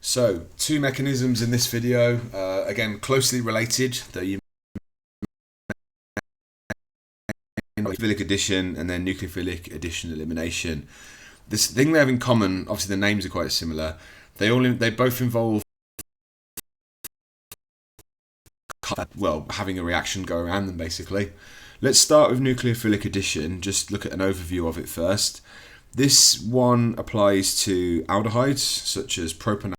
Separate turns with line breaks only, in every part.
So, two mechanisms in this video, again closely related, though you nucleophilic addition and then nucleophilic addition-elimination. This thing they have in common, obviously the names are quite similar. They both involve having a reaction go around them basically. Let's start with nucleophilic addition. Just look at an overview of it first. This one applies to aldehydes such as propanol.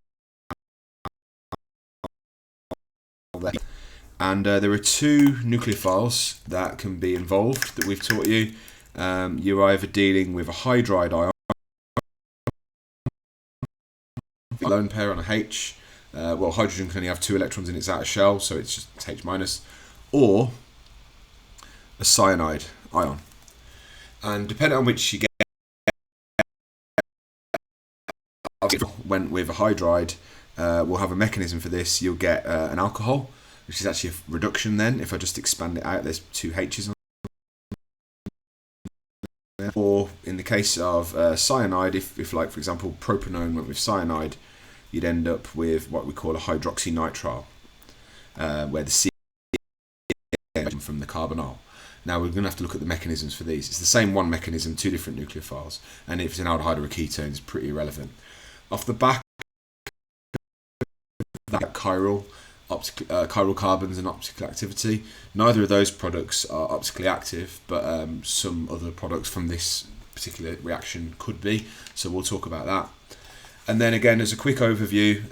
And there are two nucleophiles that can be involved that we've taught you. You're either dealing with a hydride ion, lone pair on a H. Well, hydrogen can only have 2 electrons in its outer shell, so it's just H minus, or a cyanide ion. And depending on which you get, went with a hydride, we'll have a mechanism for this. You'll get an alcohol, which is actually a reduction then. If I just expand it out, there's 2 H's on there. Or in the case of cyanide, if like for example propanone went with cyanide, you'd end up with what we call a hydroxynitrile, where the C from the carbonyl. Now we're going to have to look at the mechanisms for these. It's the same one mechanism, 2 different nucleophiles, and if it's an aldehyde or a ketone, it's pretty irrelevant. Off the back of that, chiral carbons and optical activity. Neither of those products are optically active, but some other products from this particular reaction could be. So we'll talk about that. And then again, as a quick overview,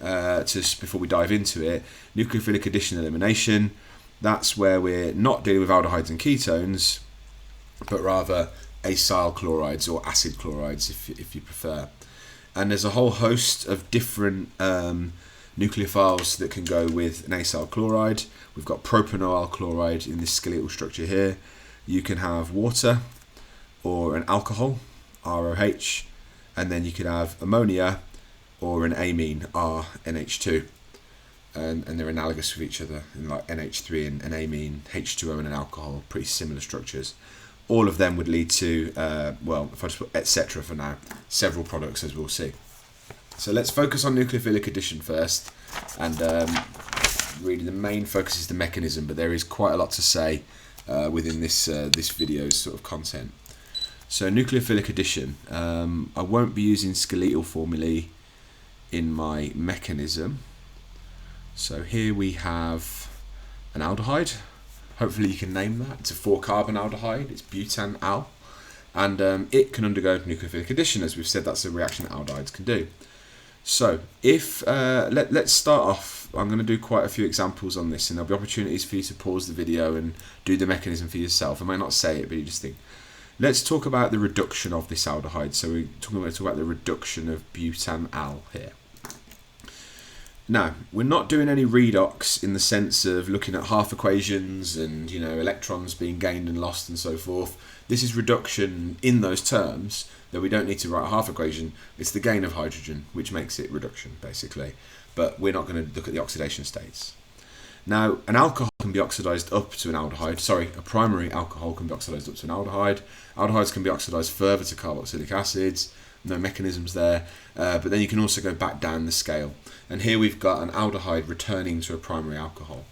just before we dive into it, nucleophilic addition-elimination. That's where we're not dealing with aldehydes and ketones, but rather acyl chlorides or acid chlorides, if you prefer. And there's a whole host of different nucleophiles that can go with an acyl chloride. We've got propanoyl chloride in this skeletal structure here. You can have water or an alcohol, ROH, and then you could have ammonia or an amine, RNH2. And they're analogous with each other, in like NH3 and an amine, H2O and an alcohol, pretty similar structures. All of them would lead to, well, if I just put etc. for now, several products, as we'll see. So let's focus on nucleophilic addition first, and really the main focus is the mechanism, but there is quite a lot to say within this video's sort of content. So nucleophilic addition, I won't be using skeletal formulae in my mechanism. So here we have an aldehyde. Hopefully you can name that. It's a 4-carbon aldehyde. It's butan-al, and it can undergo nucleophilic addition. As we've said, that's a reaction that aldehydes can do. So if let's start off. I'm going to do quite a few examples on this, and there'll be opportunities for you to pause the video and do the mechanism for yourself. I might not say it, but you just think. Let's talk about the reduction of this aldehyde. So we're talking about the reduction of butan-al here. Now, we're not doing any redox in the sense of looking at half equations and, you know, electrons being gained and lost and so forth. This is reduction in those terms, though we don't need to write a half equation. It's the gain of hydrogen, which makes it reduction, basically. But we're not going to look at the oxidation states. Now, an alcohol can be oxidized up to an aldehyde. Sorry, a primary alcohol can be oxidized up to an aldehyde. Aldehydes can be oxidized further to carboxylic acids. No mechanisms there, but then you can also go back down the scale. And here we've got an aldehyde returning to a primary alcohol.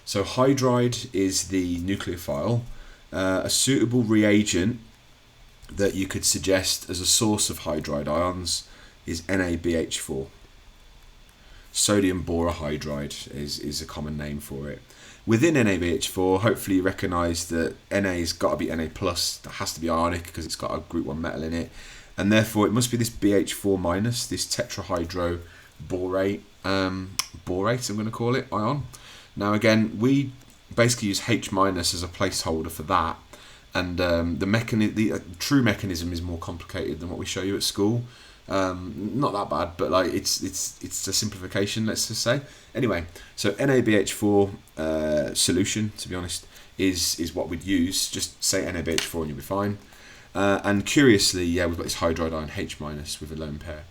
So hydride is the nucleophile. A suitable reagent that you could suggest as a source of hydride ions is NaBH4. Sodium borohydride is a common name for it. Within NaBH4, hopefully you recognise that Na's got to be Na+, that has to be ionic because it's got a group 1 metal in it. And therefore it must be this BH4-, this tetrahydroborate, I'm going to call it, ion. Now again, we basically use H- as a placeholder for that, and the true mechanism is more complicated than what we show you at school. Not that bad, but like it's a simplification, let's just say. Anyway, so NaBH4 solution, to be honest, is what we'd use. Just say NaBH4 and you'll be fine. And curiously, yeah, we've got this hydride ion H- with a lone pair.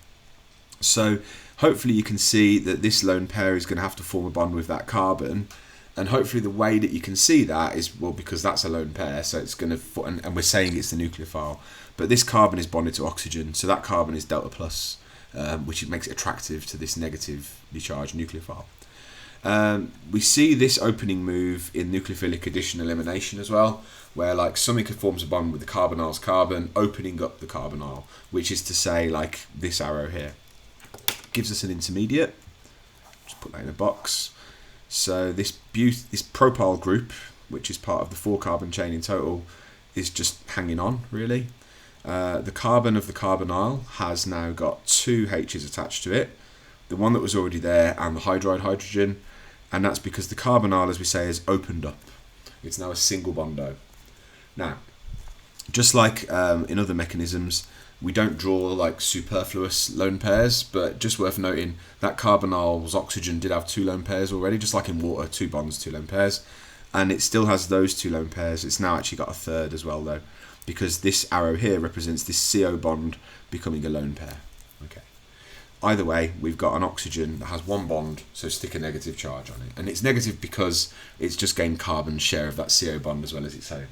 So hopefully you can see that this lone pair is going to have to form a bond with that carbon, and hopefully the way that you can see that is, well, because that's a lone pair, so it's going to, and we're saying it's the nucleophile, but this carbon is bonded to oxygen, so that carbon is delta plus, which makes it attractive to this negatively charged nucleophile. We see this opening move in nucleophilic addition-elimination as well, where like something forms a bond with the carbonyl's carbon, opening up the carbonyl, which is to say like this arrow here. Gives us an intermediate. Just put that in a box. So this propyl group, which is part of the 4-carbon chain in total, is just hanging on really. The carbon of the carbonyl has now got 2 H's attached to it, the one that was already there and the hydride hydrogen, and that's because the carbonyl, as we say, is opened up. It's now a single bondo. Now, just like in other mechanisms, we don't draw like superfluous lone pairs, but just worth noting that carbonyl's oxygen did have 2 lone pairs already, just like in water, 2 bonds, 2 lone pairs, and it still has those 2 lone pairs. It's now actually got a third as well though, because this arrow here represents this CO bond becoming a lone pair. Okay. Either way, we've got an oxygen that has 1 bond, so stick a negative charge on it, and it's negative because it's just gained carbon's share of that CO bond as well as its own.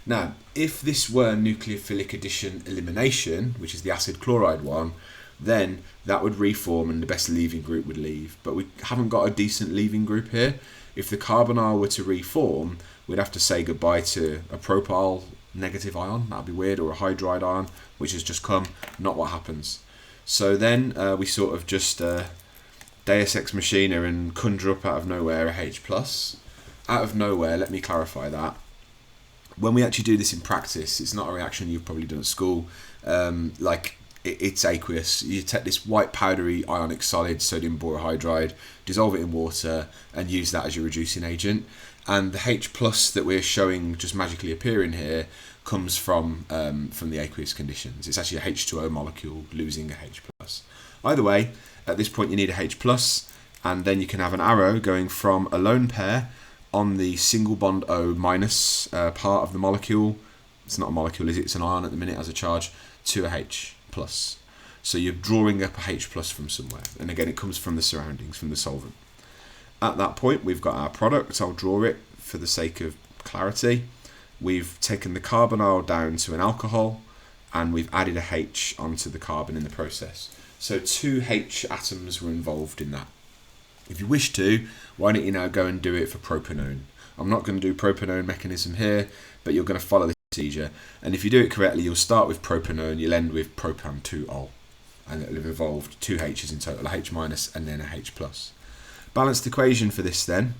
Now, if this were nucleophilic addition-elimination, which is the acid chloride one, then that would reform and the best leaving group would leave. But we haven't got a decent leaving group here. If the carbonyl were to reform, we'd have to say goodbye to a propyl negative ion, that'd be weird, or a hydride ion, which has just come, not what happens. So then we sort of just Deus Ex Machina and conjure up out of nowhere a H+. Out of nowhere, let me clarify that. When we actually do this in practice, it's not a reaction you've probably done at school. It's aqueous. You take this white powdery ionic solid, sodium borohydride, dissolve it in water, and use that as your reducing agent. And the H+ that we're showing just magically appearing here comes from the aqueous conditions. It's actually a H2O molecule losing a H+. Either way, at this point you need a H+, and then you can have an arrow going from a lone pair on the single bond O minus part of the molecule. It's not a molecule, is it? It's an ion at the minute as a charge, to a H+. So you're drawing up a H+ from somewhere, and again it comes from the surroundings, from the solvent. At that point we've got our product. I'll draw it for the sake of clarity. We've taken the carbonyl down to an alcohol, and we've added a H onto the carbon in the process. So 2 H atoms were involved in that. If you wish to, why don't you now go and do it for propanone? I'm not going to do propanone mechanism here, but you're going to follow this procedure. And if you do it correctly, you'll start with propanone, you'll end with propan-2-ol. And it'll have evolved 2 H's in total, a H- and then a H+. Balanced equation for this then.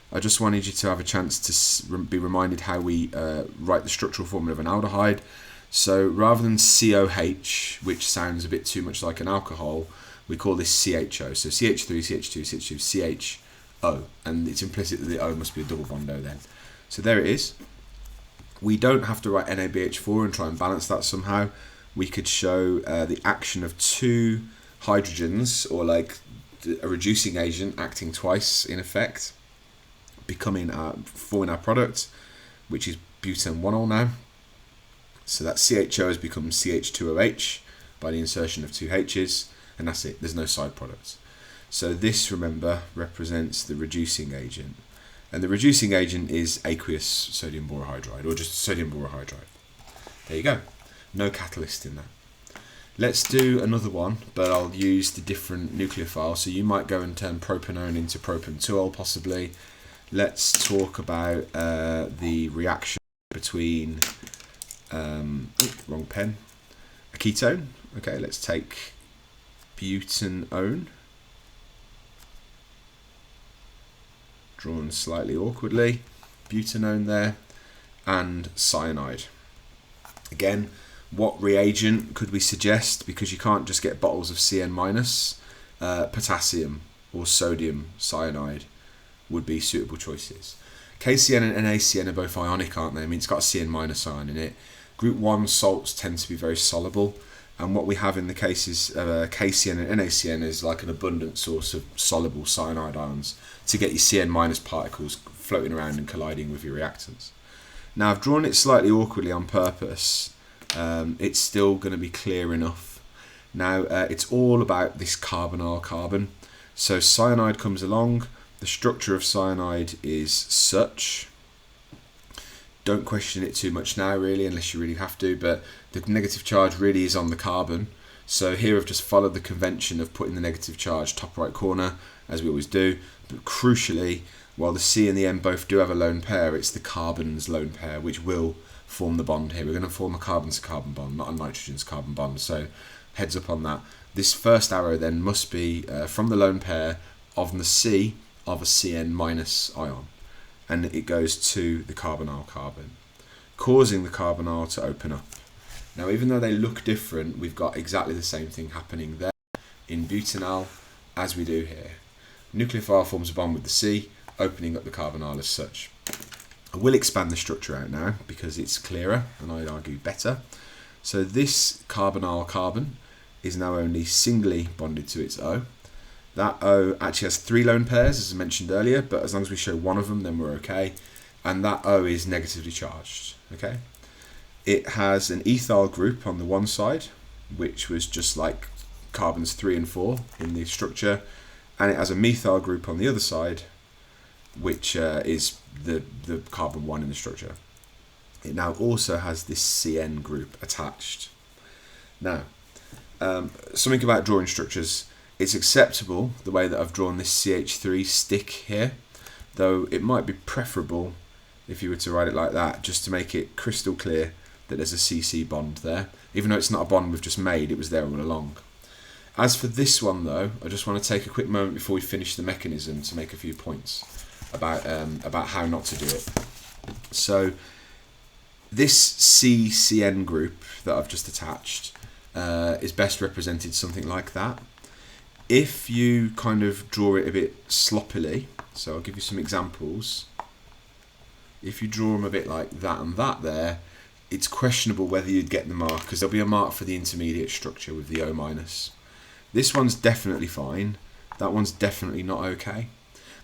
I just wanted you to have a chance to be reminded how we write the structural formula of an aldehyde. So rather than COH, which sounds a bit too much like an alcohol, we call this CHO. So CH3, CH2, CH2, CHO. And it's implicit that the O must be a double bond O then. So there it is. We don't have to write NaBH4 and try and balance that somehow. We could show the action of 2 hydrogens, or like a reducing agent acting twice in effect, forming our product, which is butane-1-ol now. So that CHO has become CH2OH by the insertion of 2 H's, and that's it. There's no side products. So this, remember, represents the reducing agent, and the reducing agent is aqueous sodium borohydride, or just sodium borohydride. There you go. No catalyst in that. Let's do another one, but I'll use the different nucleophile. So you might go and turn propanone into propan-2-ol possibly. Let's talk about the reaction between, wrong pen, a ketone. Okay, let's take butanone, drawn slightly awkwardly, butanone there, and cyanide. Again, what reagent could we suggest? Because you can't just get bottles of CN-, potassium or sodium cyanide would be suitable choices. KCN and NaCN are both ionic, aren't they? I mean, it's got a CN- ion in it. Group 1 salts tend to be very soluble, and what we have in the cases of KCN and NaCN is like an abundant source of soluble cyanide ions to get your CN- particles floating around and colliding with your reactants. Now, I've drawn it slightly awkwardly on purpose. It's still going to be clear enough. Now, it's all about this carbonyl carbon. So cyanide comes along. The structure of cyanide is such. Don't question it too much now, really, unless you really have to, but the negative charge really is on the carbon. So here I've just followed the convention of putting the negative charge top right corner, as we always do. But crucially, while the C and the N both do have a lone pair, it's the carbon's lone pair which will form the bond here. We're going to form a carbon to carbon bond, not a nitrogen to carbon bond. So heads up on that. This first arrow then must be from the lone pair of the C of a CN minus ion, and it goes to the carbonyl carbon, causing the carbonyl to open up. Now, even though they look different, we've got exactly the same thing happening there in butanol as we do here. Nucleophile forms a bond with the C, opening up the carbonyl as such. I will expand the structure out now because it's clearer and I'd argue better. So this carbonyl carbon is now only singly bonded to its O. That O actually has 3 lone pairs, as I mentioned earlier, but as long as we show one of them, then we're okay. And that O is negatively charged. Okay. It has an ethyl group on the one side, which was just like carbons 3 and 4 in the structure, and it has a methyl group on the other side, which is the carbon 1 in the structure. It now also has this CN group attached. Now, something about drawing structures. It's acceptable the way that I've drawn this CH3 stick here, though it might be preferable if you were to write it like that, just to make it crystal clear that there's a CC bond there. Even though it's not a bond we've just made, it was there all along. As for this one though, I just want to take a quick moment before we finish the mechanism to make a few points about how not to do it. So this CCN group that I've just attached is best represented something like that. If you kind of draw it a bit sloppily, so I'll give you some examples. If you draw them a bit like that and that there, it's questionable whether you'd get the mark, because there'll be a mark for the intermediate structure with the O minus. This one's definitely fine. That one's definitely not okay,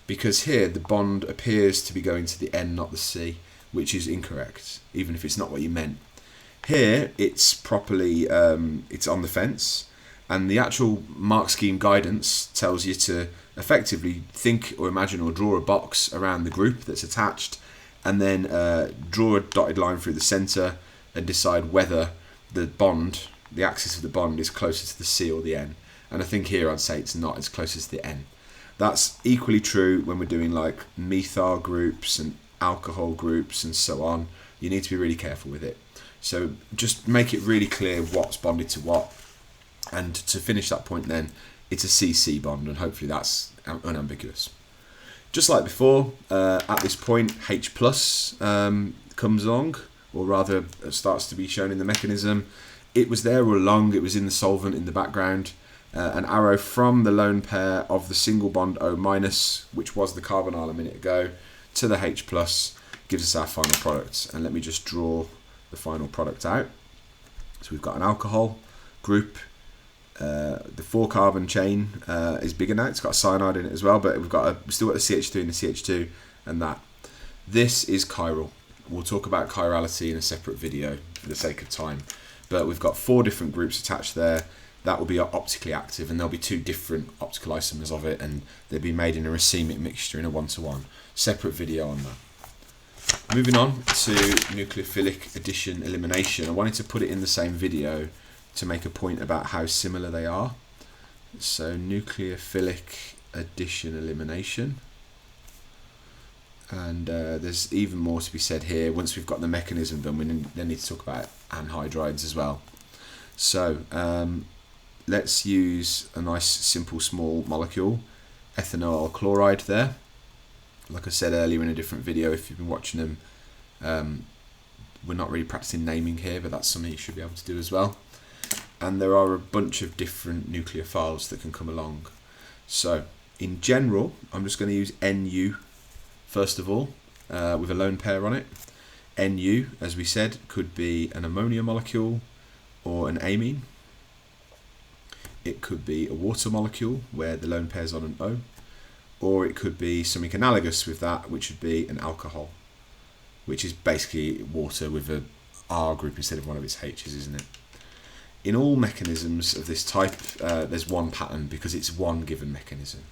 because here the bond appears to be going to the N, not the C, which is incorrect, even if it's not what you meant. Here it's properly, it's on the fence, and the actual mark scheme guidance tells you to effectively think or imagine or draw a box around the group that's attached, and then draw a dotted line through the center and decide whether the bond, the axis of the bond, is closer to the C or the N. And I think here I'd say it's not, it's closest to the N. That's equally true when we're doing like methyl groups and alcohol groups and so on. You need to be really careful with it. So just make it really clear what's bonded to what. And to finish that point then, it's a CC bond, and hopefully that's unambiguous. Just like before, at this point H plus comes along, or rather starts to be shown in the mechanism. It was there all along, it was in the solvent in the background. An arrow from the lone pair of the single bond O minus, which was the carbonyl a minute ago, to the H plus gives us our final product. And let me just draw the final product out. So we've got an alcohol group. The 4 carbon chain is bigger now, it's got a cyanide in it as well, but we've still got the CH3 and the CH2 and that. This is chiral. We'll talk about chirality in a separate video for the sake of time, but we've got 4 different groups attached there. That will be optically active, and there'll be 2 different optical isomers of it, and they'll be made in a racemic mixture in a 1-to-1. Separate video on that. Moving on to nucleophilic addition-elimination. I wanted to put it in the same video to make a point about how similar they are. So nucleophilic addition-elimination. And there's even more to be said here. Once we've got the mechanism done, we then need to talk about anhydrides as well. So let's use a nice simple small molecule, ethanol chloride there. Like I said earlier in a different video, if you've been watching them, we're not really practicing naming here, but that's something you should be able to do as well. And there are a bunch of different nucleophiles that can come along. So in general, I'm just going to use Nu first of all, with a lone pair on it. Nu, as we said, could be an ammonia molecule or an amine. It could be a water molecule where the lone pair is on an O, or it could be something analogous with that, which would be an alcohol, which is basically water with a R group instead of one of its H's, isn't it? In all mechanisms of this type, there's one pattern because it's one given mechanism.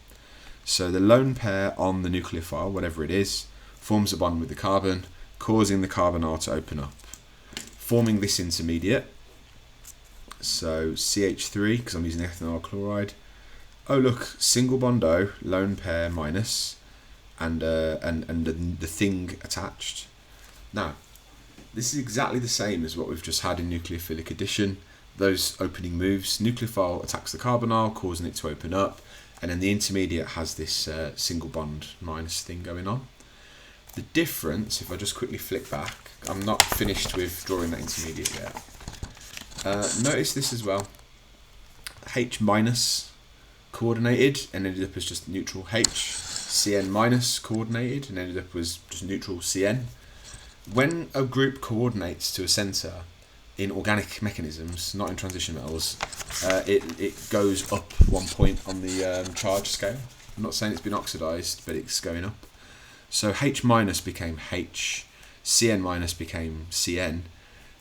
So the lone pair on the nucleophile, whatever it is, forms a bond with the carbon, causing the carbonyl to open up, forming this intermediate. So CH3, because I'm using ethanol chloride. Oh look, single bond O, lone pair minus, and the thing attached. Now, this is exactly the same as what we've just had in nucleophilic addition. Those opening moves, nucleophile attacks the carbonyl, causing it to open up, and then the intermediate has this single bond minus thing going on. The difference, if I just quickly flick back, I'm not finished with drawing that intermediate yet. Notice this as well. H minus coordinated and ended up as just neutral H. Cn minus coordinated and ended up as just neutral Cn. When a group coordinates to a centre in organic mechanisms, not in transition metals, it goes up 1 point on the charge scale. I'm not saying it's been oxidised, but it's going up. So H minus became H, Cn minus became Cn.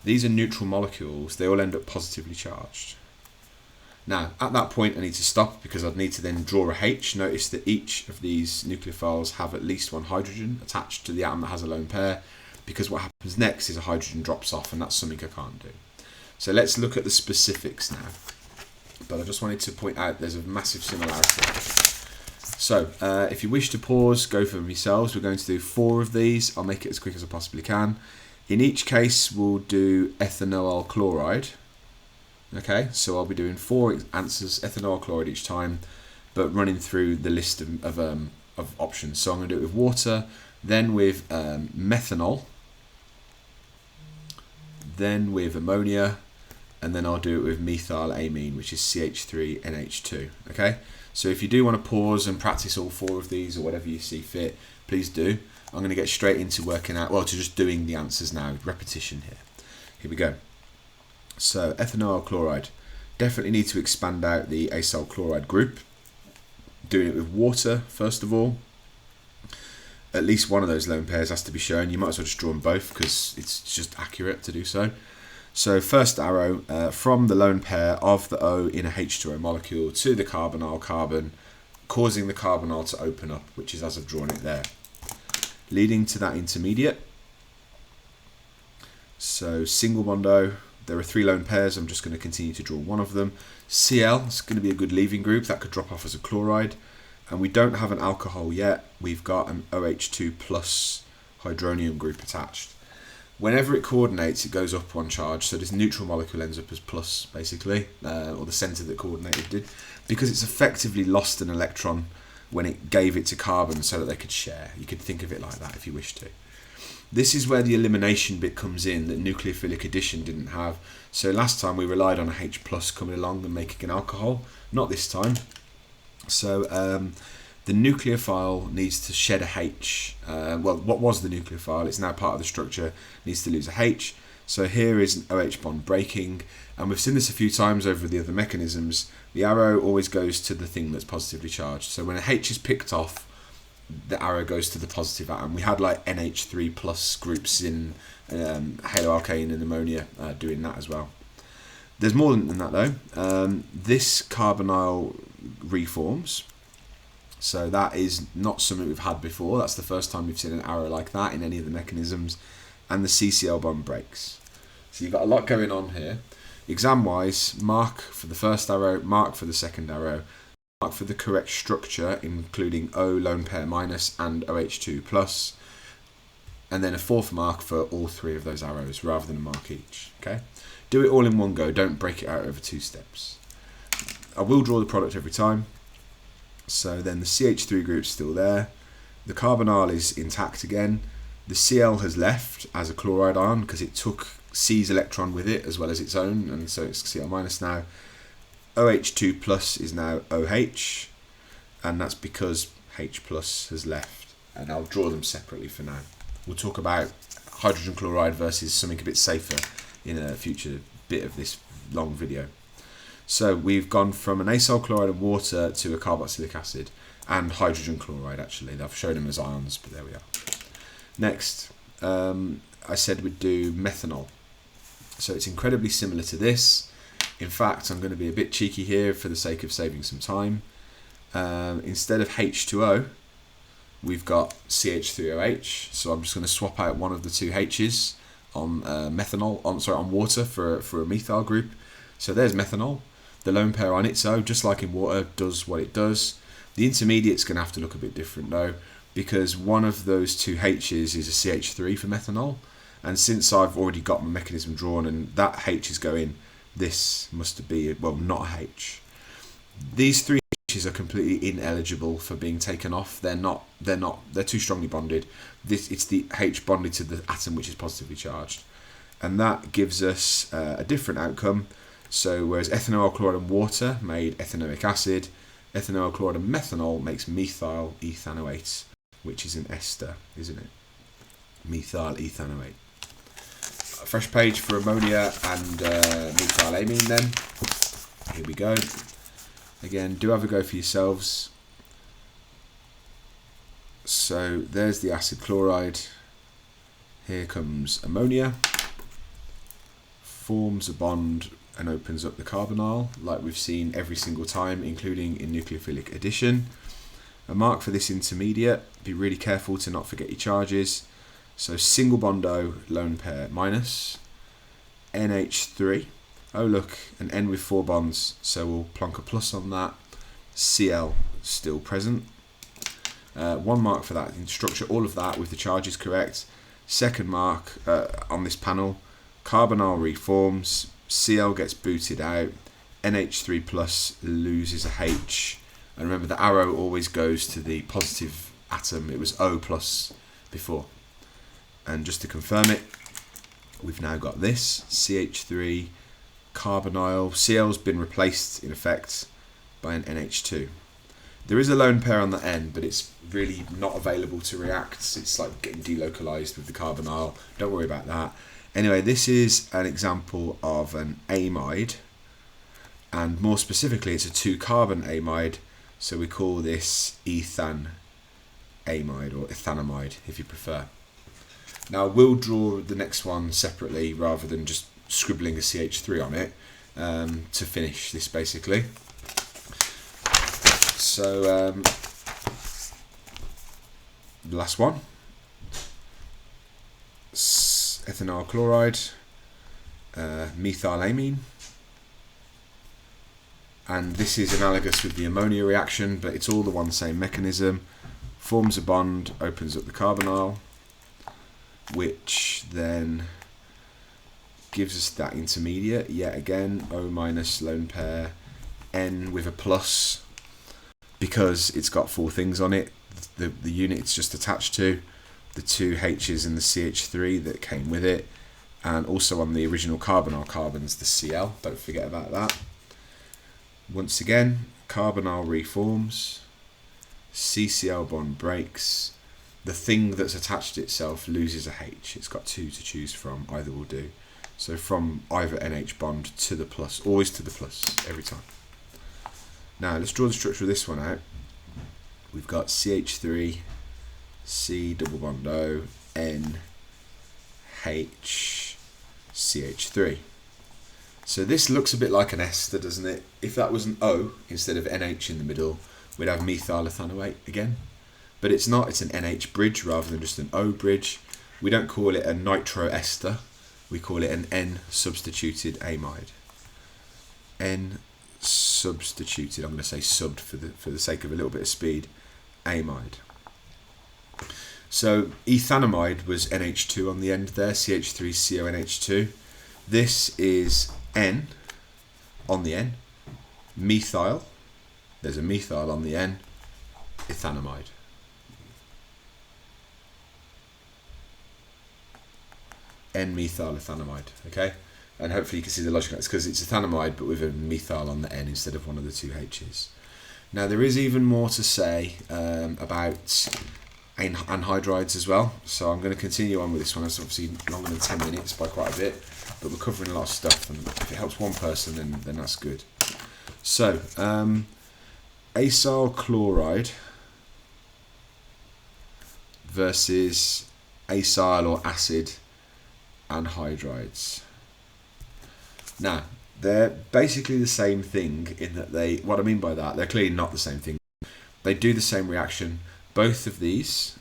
These are neutral molecules, they all end up positively charged. Now, at that point I need to stop because I'd need to then draw a H. Notice that each of these nucleophiles have at least one hydrogen attached to the atom that has a lone pair, because what happens next is a hydrogen drops off, and that's something I can't do. So let's look at the specifics now. But I just wanted to point out there's a massive similarity. So if you wish to pause, go for them yourselves. We're going to do 4 of these. I'll make it as quick as I possibly can. In each case, we'll do ethanol chloride. Okay, so I'll be doing 4 answers, ethanol chloride each time, but running through the list of options. So I'm going to do it with water, then with methanol, then with ammonia, and then I'll do it with methylamine, which is CH3NH2. Okay, so if you do want to pause and practice all 4 of these or whatever you see fit, please do. I'm going to get straight into working out, well, to just doing the answers now, repetition here. Here we go. So ethanol chloride, definitely need to expand out the acyl chloride group. Doing it with water first of all. At least one of those lone pairs has to be shown. You might as well just draw them both because it's just accurate to do so. So first arrow from the lone pair of the O in a H2O molecule to the carbonyl carbon, causing the carbonyl to open up, which is as I've drawn it there. Leading to that intermediate. So single bond O, there are 3 lone pairs, I'm just going to continue to draw one of them. Cl is going to be a good leaving group, that could drop off as a chloride. And we don't have an alcohol yet, we've got an OH2 plus hydronium group attached. Whenever it coordinates, it goes up 1 charge, so this neutral molecule ends up as plus, basically, or the centre that coordinated did, because it's effectively lost an electron when it gave it to carbon so that they could share. You could think of it like that if you wish to. This is where the elimination bit comes in that nucleophilic addition didn't have. So last time we relied on a H plus coming along and making an alcohol, not this time. So the nucleophile needs to shed a H. Well, what was the nucleophile? It's now part of the structure, needs to lose a H. So here is an OH bond breaking, and we've seen this a few times over the other mechanisms. The arrow always goes to the thing that's positively charged. So when a H is picked off, the arrow goes to the positive atom. We had like NH3 plus groups in haloalkane and ammonia doing that as well. There's more than that though. This carbonyl reforms. So that is not something we've had before. That's the first time we've seen an arrow like that in any of the mechanisms. And the CCl bond breaks. So you've got a lot going on here. Exam wise, mark for the first arrow, mark for the second arrow. Mark for the correct structure, including O lone pair minus and OH2 plus, and then a 4th mark for all 3 of those arrows rather than a mark each. Okay, do it all in one go, don't break it out over 2 steps. I will draw the product every time. So then the CH3 group's still there, the carbonyl is intact again, the Cl has left as a chloride ion because it took C's electron with it as well as its own, and so it's Cl minus now. OH2 plus is now OH, and that's because H plus has left, and I'll draw them separately for now. We'll talk about hydrogen chloride versus something a bit safer in a future bit of this long video. So we've gone from an acyl chloride and water to a carboxylic acid and hydrogen chloride. Actually, I've shown them as ions, but there we are. Next, I said we'd do methanol. So it's incredibly similar to this. In fact, I'm going to be a bit cheeky here for the sake of saving some time. Instead of H2O, we've got CH3OH. So I'm just going to swap out one of the 2 H's on methanol, on water for a methyl group. So there's methanol. The lone pair on its own, just like in water, does what it does. The intermediate's going to have to look a bit different though, because one of those two H's is a CH3 for methanol. And since I've already got my mechanism drawn and that H is going, this must be, well, not a H. These three H's are completely ineligible for being taken off. They're too strongly bonded. It's the H bonded to the atom which is positively charged. And that gives us a different outcome. So whereas ethanoyl chloride and water made ethanoic acid, ethanoyl chloride and methanol makes methyl ethanoate, which is an ester, isn't it? Methyl ethanoate. A fresh page for ammonia and methylamine then. Here we go. Again, do have a go for yourselves. So there's the acid chloride. Here comes ammonia. Forms a bond and opens up the carbonyl, like we've seen every single time, including in nucleophilic addition. A mark for this intermediate, be really careful to not forget your charges. So single bond O, lone pair minus, NH3, oh look, an N with 4 bonds, so we'll plonk a plus on that. Cl still present. 1 mark for that in structure, all of that with the charges correct. Second mark on this panel, carbonyl reforms, Cl gets booted out, NH3 plus loses a H, and remember the arrow always goes to the positive atom. It was O plus before. And just to confirm it, we've now got this CH3 carbonyl. Cl's been replaced in effect by an NH2. There is a lone pair on the N, but it's really not available to react. It's like getting delocalized with the carbonyl. Don't worry about that. Anyway, this is an example of an amide, and more specifically it's a 2-carbon amide, so we call this ethanamide or ethanamide if you prefer. Now we'll draw the next one separately rather than just scribbling a CH3 on it to finish this basically. So the last one, ethanol chloride, methylamine, and this is analogous with the ammonia reaction, but it's all the one same mechanism. Forms a bond, opens up the carbonyl, which then gives us that intermediate yet again, O minus lone pair, N with a plus, because it's got 4 things on it. The unit it's just attached to, the 2 H's and the CH3 that came with it, and also on the original carbonyl carbons the Cl, don't forget about that. Once again, carbonyl reforms, CCl bond breaks, the thing that's attached to itself loses a H. It's got 2 to choose from, either will do. So from either NH bond to the plus, always to the plus, every time. Now let's draw the structure of this one out. We've got CH3, C double bond O, N, H, CH3. So this looks a bit like an ester, doesn't it? If that was an O instead of NH in the middle, we'd have methyl ethanoate again. But it's not, it's an NH bridge rather than just an O bridge. We don't call it a nitroester, we call it an N substituted amide. N substituted, I'm going to say subbed for the sake of a little bit of speed, amide. So ethanamide was NH2 on the end there, CH3CONH2. This is N on the N, methyl, there's a methyl on the N, ethanamide. N-methyl ethanamide, okay? And hopefully you can see the logic. It's because it's ethanamide but with a methyl on the N instead of one of the 2 H's. Now there is even more to say about anhydrides as well, so I'm going to continue on with this one. It's obviously longer than 10 minutes by quite a bit, but we're covering a lot of stuff, and if it helps one person then that's good. So acyl chloride versus acyl or acid anhydrides. Now they're basically the same thing in that what I mean by that, they're clearly not the same thing. They do the same reaction. Both of these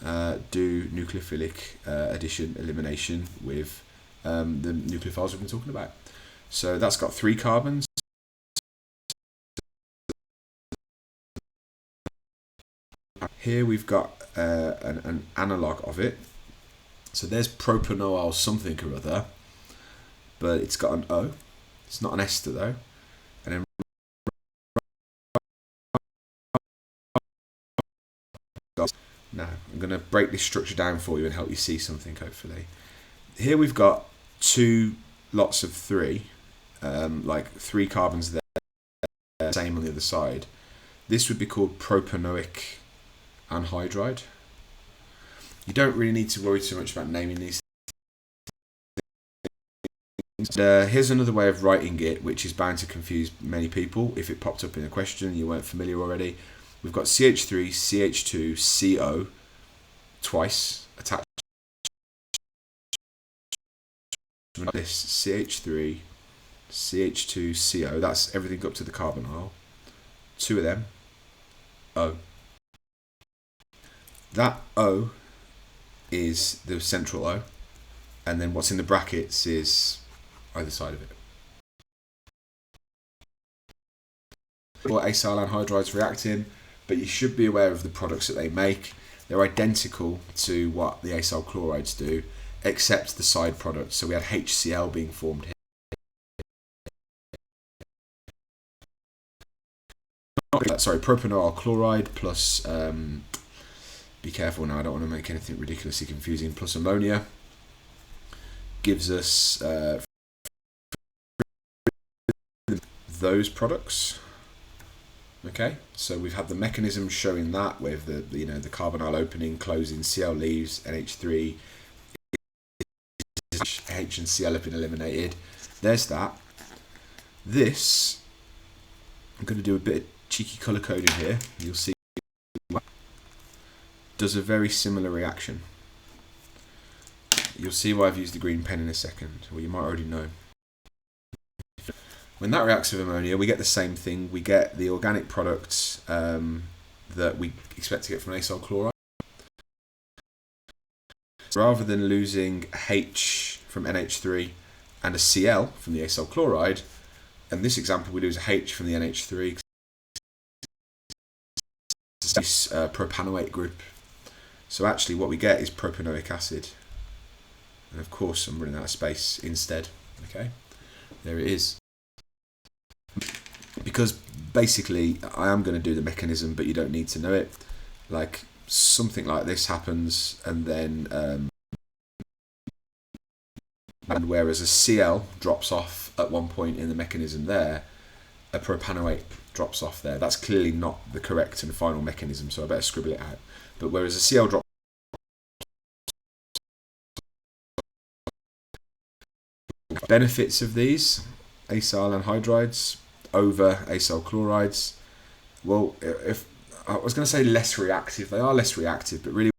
do nucleophilic addition-elimination with the nucleophiles we've been talking about. So that's got 3 carbons, Here we've got an analogue of it. So there's propanoyl something or other, but it's got an O. It's not an ester though. And then now I'm going to break this structure down for you and help you see something hopefully. Here we've got 2 lots of 3, like 3 carbons there, same on the other side. This would be called propanoic anhydride. You don't really need to worry too much about naming these things. Here's another way of writing it, which is bound to confuse many people if it popped up in a question and you weren't familiar already. We've got CH3, CH2, CO twice attached. This CH3, CH2, CO, that's everything up to the carbonyl. 2 of them, O. That O is the central O, and then what's in the brackets is either side of it. Or acyl anhydrides reacting, but you should be aware of the products that they make. They're identical to what the acyl chlorides do, except the side products. So we had HCl being formed here. Sorry, propanoyl chloride plus, be careful now, I don't want to make anything ridiculously confusing, plus ammonia gives us those products. Okay, so we've had the mechanism showing that with the the carbonyl opening, closing, Cl leaves, NH3, H and Cl have been eliminated. There's that. This, I'm going to do a bit of cheeky colour coding here. You'll see does a very similar reaction. You'll see why I've used the green pen in a second, or you might already know. When that reacts with ammonia, we get the same thing. We get the organic products that we expect to get from acyl chloride. Rather than losing H from NH3 and a Cl from the acyl chloride, in this example we lose a H from the NH3. This propanoate group. So actually what we get is propanoic acid. And of course I'm running out of space instead. Okay, there it is. Because basically I am going to do the mechanism, but you don't need to know it. Like something like this happens, and then and whereas a Cl drops off at one point in the mechanism there, a propanoate drops off there. That's clearly not the correct and final mechanism, so I better scribble it out. But whereas a Cl drops, benefits of these acyl anhydrides over acyl chlorides, well, if I was going to say less reactive, they are less reactive, but really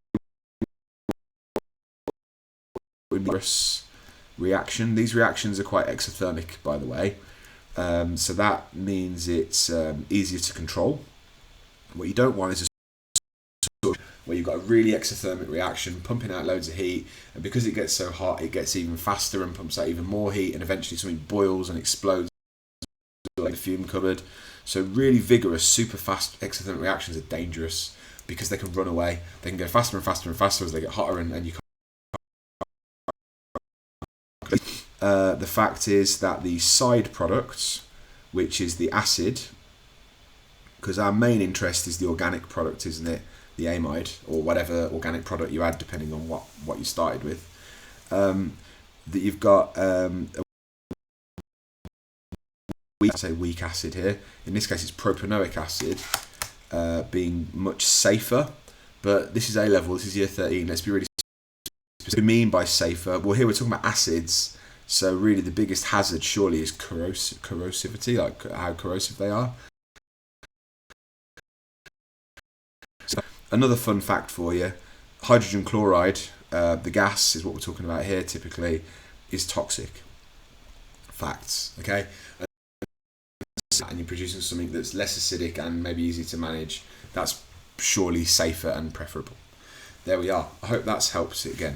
reaction. These reactions are quite exothermic, by the way, so that means it's easier to control. What you don't want is a sort of where you've got a really exothermic reaction pumping out loads of heat, and because it gets so hot it gets even faster and pumps out even more heat, and eventually something boils and explodes like the fume cupboard. So really vigorous, super fast exothermic reactions are dangerous because they can run away. They can go faster and faster and faster as they get hotter, and you can't. The fact is that the side products, which is the acid, because our main interest is the organic product, isn't it? The amide, or whatever organic product you add depending on what you started with. That you've got weak acid here. In this case it's propanoic acid, being much safer, but this is A-level, this is year 13, let's be really specific. What do we mean by safer? Well, here we're talking about acids, so really the biggest hazard surely is corrosivity, like how corrosive they are. So, another fun fact for you, hydrogen chloride, the gas is what we're talking about here typically, is toxic. Facts, okay? And you're producing something that's less acidic and maybe easy to manage, that's surely safer and preferable. There we are. I hope that's helped again.